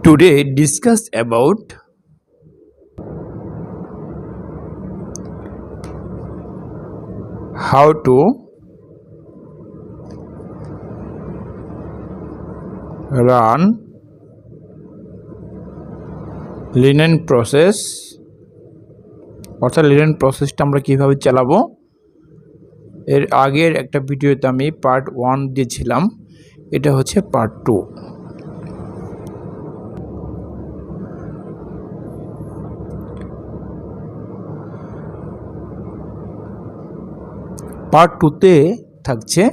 Today discuss about how to run linen process অর্থাৎ linen প্রসেসটা আমরা কিভাবে চালাবো। এর আগের একটা ভিডিওতে আমি পার্ট 1 দিয়েছিলাম, এটা হচ্ছে পার্ট 2। পার্ট 2তে থাকছে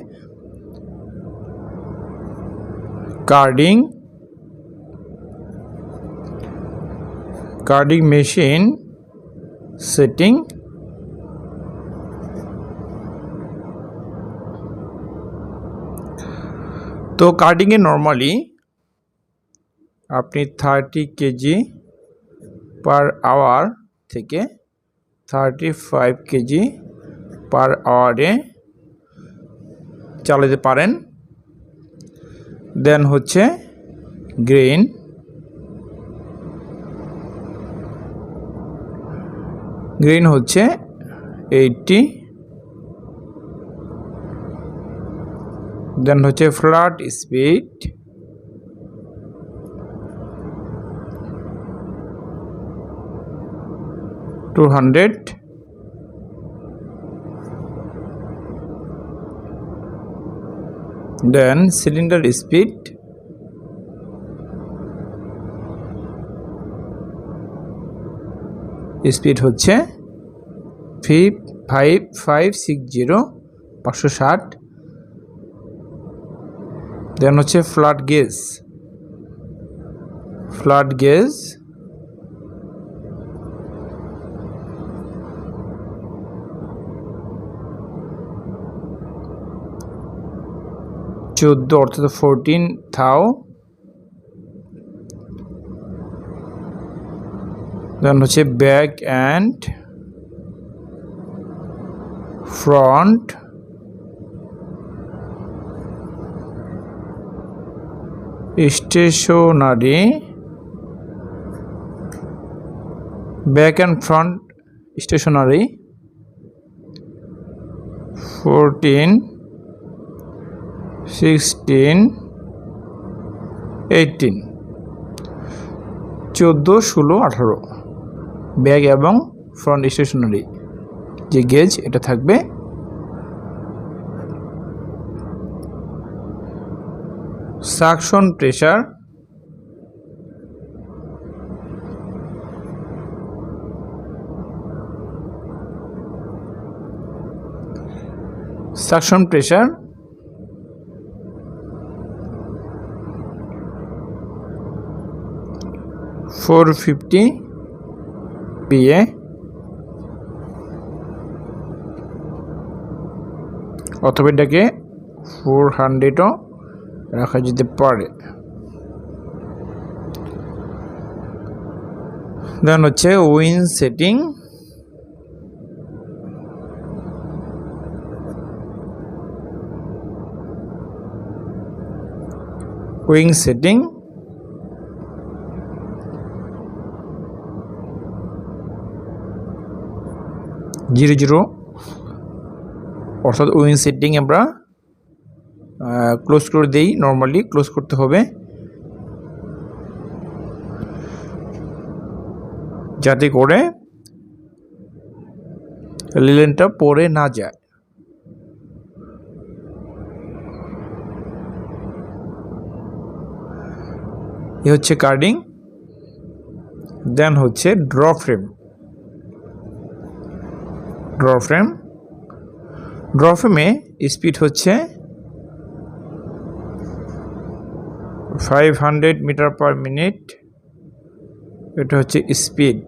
কার্ডিং মেশিন সেটিং, তো কার্ডিংয়ে নর্মালি আপনি 30 কেজি পার আওয়ার থেকে 35 কেজি পার আওয়ারে চালাতে পারেন। দেন হচ্ছে গ্রেন হচ্ছে 80, দেন হচ্ছে ফ্ল্যাট স্পিড 200, দেন সিলিন্ডার স্পিড হচ্ছে 560, দেন হচ্ছে ফ্ল্যাট গেজ 14 অর্থাৎ 14 থাও, দেন হচ্ছে back and front stationery, back and front stationery 14, 16, 18, 14, 16, 18 back এবং ফ্রন্ট স্টেশনারি যে গেজ এটা থাকবে। সাকশন প্রেসার প্রেসার 450 PA, অথবা এটাকে 400ও রাখা যেতে পারে। দেন হচ্ছে উইং সেটিং, জিরো জিরো, অর্থাৎ উইং সেটিং আমরা ক্লোজ করে দেই, নর্মালি ক্লোজ করতে হবে যাতে করে লিনেনটা পরে না যায়। এ হচ্ছে কার্ডিং। দেন হচ্ছে ড্র ফ্রেমে স্পিড হচ্ছে 500 মিটার পার মিনিট, এটা হচ্ছে স্পিড।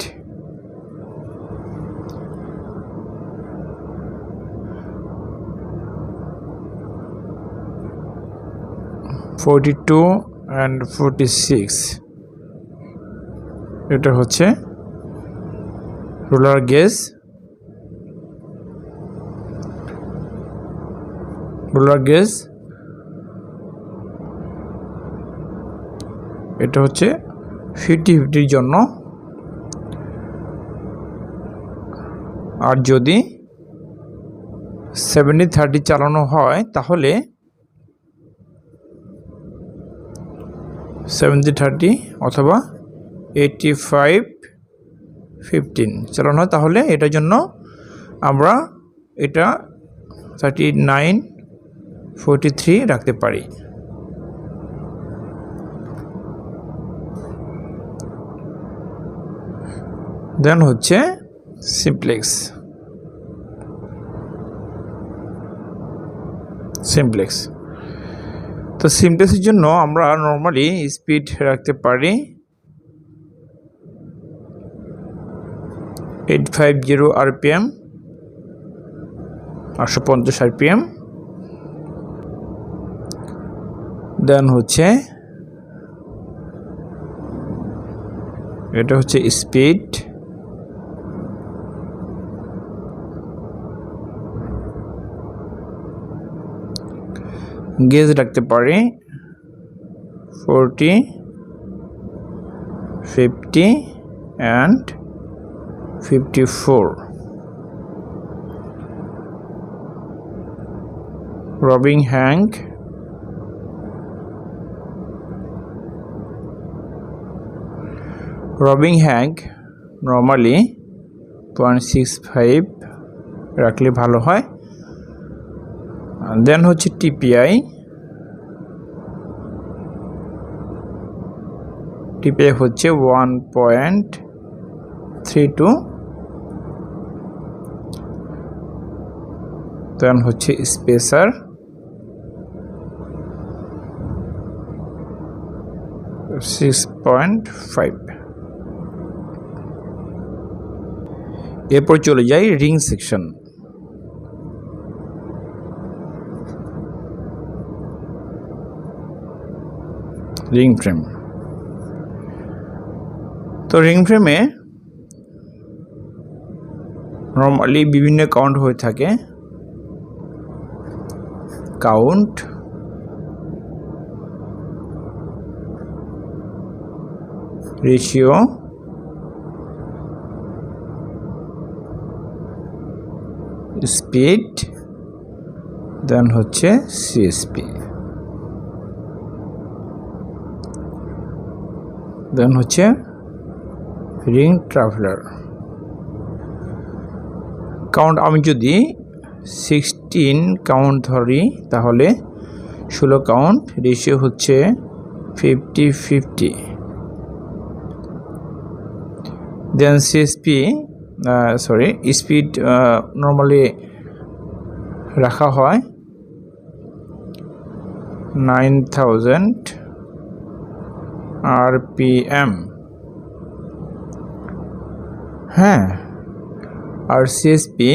(42 and 46) এটা হচ্ছে রোলার গেজ, এটা হচ্ছে 50-50 জন্য। আর যদি 70-30 চালানো হয় তাহলে 70-30 অথবা 85-15 চালানো হয়, তাহলে এটার জন্য আমরা এটা 39-43 রাখতে পারি। দেন হচ্ছে সিমপ্লেক্স। তো সিমপ্লেক্সের জন্য আমরা নর্মালি স্পিড রাখতে পারি 850 RPM, 850 RPM। দেন হচ্ছে এটা হচ্ছে স্পিড। গেজ রাখতে পারি 40, 50 and 54। রবিং হ্যাঙ্গ নর্মালি 0.65 রাখলে ভালো হয়। দেন হচ্ছে টিপিআই হচ্ছে 1.32। দেন হচ্ছে স্পেসার 6.5। এরপর চলে যাই রিং সেকশন। Ring frame. তো রিং ফ্রেমে নর্মালি বিভিন্ন কাউন্ট হয়ে থাকে। কাউন্ট, রেশিও, স্পিড, দেন হচ্ছে সিএসপি, দেন হচ্ছে রিং ট্রাভেলার। কাউন্ট আমি যদি 16 কাউন্ট ধরি তাহলে 16 কাউন্ট। রেশিও হচ্ছে 50-50। দেন সিএসপি স্পিড নর্মালি রাখা হয় 9000 RPM। হ্যাঁ, আর সিএসপি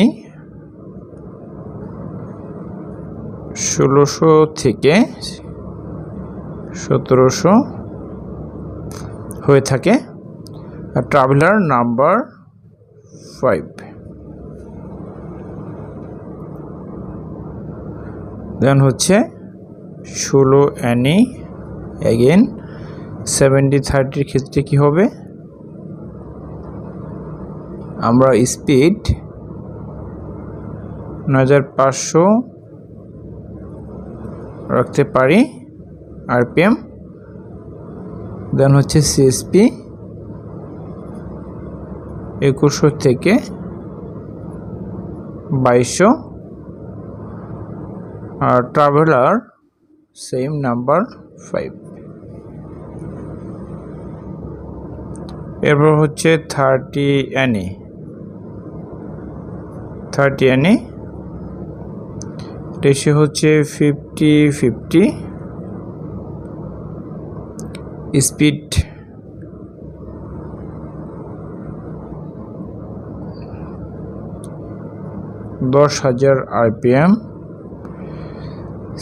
1600 থেকে 1700 হয়ে থাকে। আর ট্রাভেলার নাম্বার 5। দেন হচ্ছে 16 NE। এগেন 70-30 ক্ষেত্রে কি হবে, আমরা স্পিড 9500 রাখতে পারি RPM। দেন হচ্ছে সিএসপি 2100 থেকে 2200। আর ট্রাভেলার সেম নাম্বার 5। এরপর হচ্ছে 30 NE। রেশিও হচ্ছে 50-50। Speed 10,000 RPM।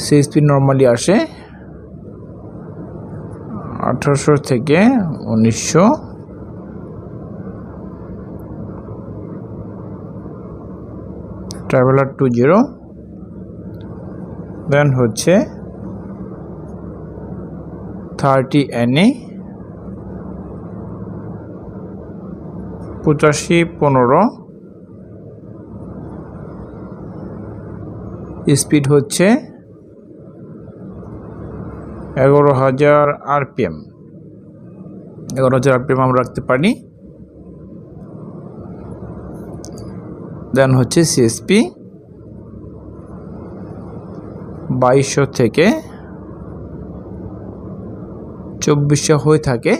সিএসপি নর্মালি আসে 1800 থেকে 1900। ট্রাভেলার 20। দেন হচ্ছে 30 NE। 85-15 স্পিড হচ্ছে 11,000 আরপিএম। 11,000 আরপিএম আমরা রাখতে পারি। দেন হচ্ছে সিএসপি 2200 থেকে 2400 হয়ে থাকে।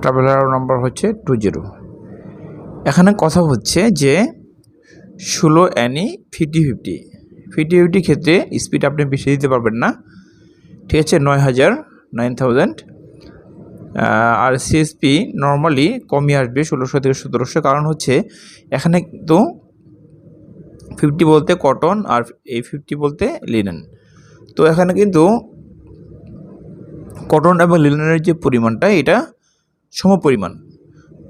ট্রাভেলার নাম্বার হচ্ছে 20। এখানে কথা হচ্ছে যে 16 NE 50-50 ক্ষেত্রে স্পিড আপনি বেশি দিতে পারবেন না, ঠিক আছে, 9,000 আর সিএসপি নর্মালি কমই আসবে 1600 থেকে 1700। কারণ হচ্ছে এখানে কিন্তু 50 বলতে কটন আর এই 50 বলতে লিনেন। তো এখানে কিন্তু কটন এবং লিনেনের যে পরিমাণটা এটা সমপরিমাণ।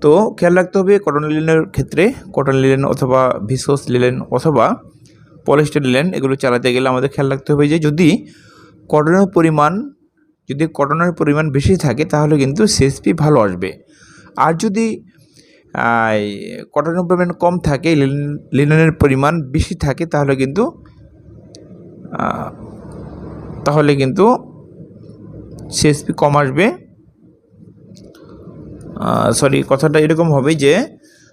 তো খেয়াল রাখতে হবে কটন লিনেনের ক্ষেত্রে কটন লিনেন অথবা ভিসকস লিনেন অথবা পলিস্টার লিনেন এগুলো চালাতে গেলে আমাদের খেয়াল রাখতে হবে যে যদি কটনের পরিমাণ বেশি থাকে তাহলে কিন্তু সিএসপি ভালো আসবে। আর যদি কটনের পরিমাণ কম থাকে, লিনেনের পরিমাণ বেশি থাকে তাহলে কিন্তু সিএসপি কম আসবে। সরি, কথাটা এরকম হবে যে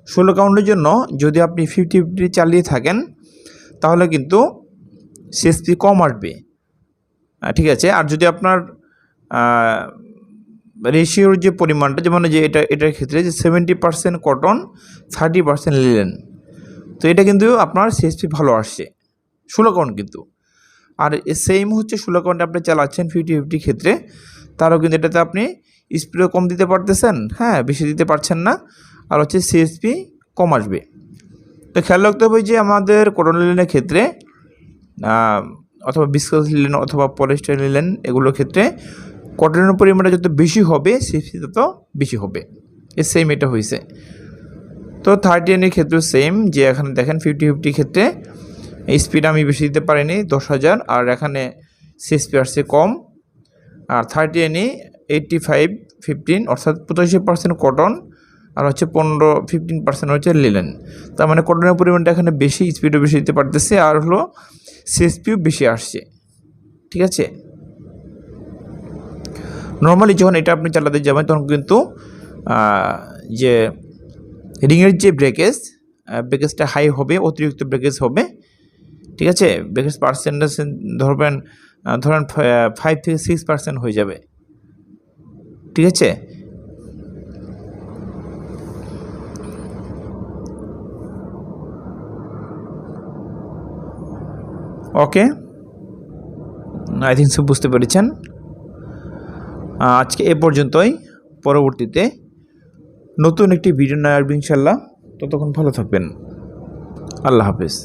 16 কাউন্টের জন্য যদি আপনি 50-50 চালিয়ে থাকেন তাহলে কিন্তু সিএসপি কম আসবে, ঠিক আছে। আর যদি আপনার রেশিওর যে পরিমাণটা, যেমন যে এটার ক্ষেত্রে যে 70% কটন 30% লিনেন, তো এটা কিন্তু আপনার সিএসপি ভালো আসছে 16 কাউন্ট কিন্তু। আর সেম হচ্ছে 16 কাউন্টে আপনি চালাচ্ছেন 50-50 ক্ষেত্রে, তারও কিন্তু এটাতে আপনি স্পিডও কম দিতে পারতেছেন, হ্যাঁ, বেশি দিতে পারছেন না, আর হচ্ছে সিএসপি কম আসবে। তো খেয়াল রাখতে হবে যে আমাদের কটন লিনেনের ক্ষেত্রে অথবা ভিসকস লিনেন অথবা পলিস্টার লিনেন এগুলোর ক্ষেত্রে কটনের পরিমাণটা যত বেশি হবে সিএসপি তত বেশি হবে। সেম এটা হয়েছে। তো 30 NE ক্ষেত্রে সেম, যে এখানে দেখেন 50-50 ক্ষেত্রে স্পিড আমি বেশি দিতে পারিনি 10,000, আর এখানে সিএসপি আসছে কম। আর 30 NE 85-15 অর্থাৎ 85% কটন আর হচ্ছে 15% হচ্ছে লিনেন। তার মানে কটনের পরিমাণটা এখানে বেশি, স্পিডও বেশি দিতে পারতেছে, আর হলো সিএসপিও বেশি আসছে, ঠিক আছে। নর্মালি যখন এটা আপনি চালাতে যাবেন তখন কিন্তু যে রিংয়ের যে ব্রেকেজটা হাই হবে, অতিরিক্ত ব্রেকেজ হবে, ঠিক আছে। ব্রেকেজ পার্সেন্টেজ ধরেন 5 থেকে 6% হয়ে যাবে, ঠিক আছে। ওকে, আই থিঙ্ক সব বুঝতে পেরেছেন। আজকে এ পর্যন্তই। পরবর্তীতে নতুন একটি ভিডিও নিয়ে আসবো ইনশাল্লাহ। ততক্ষণ ভালো থাকবেন। আল্লাহ হাফেজ।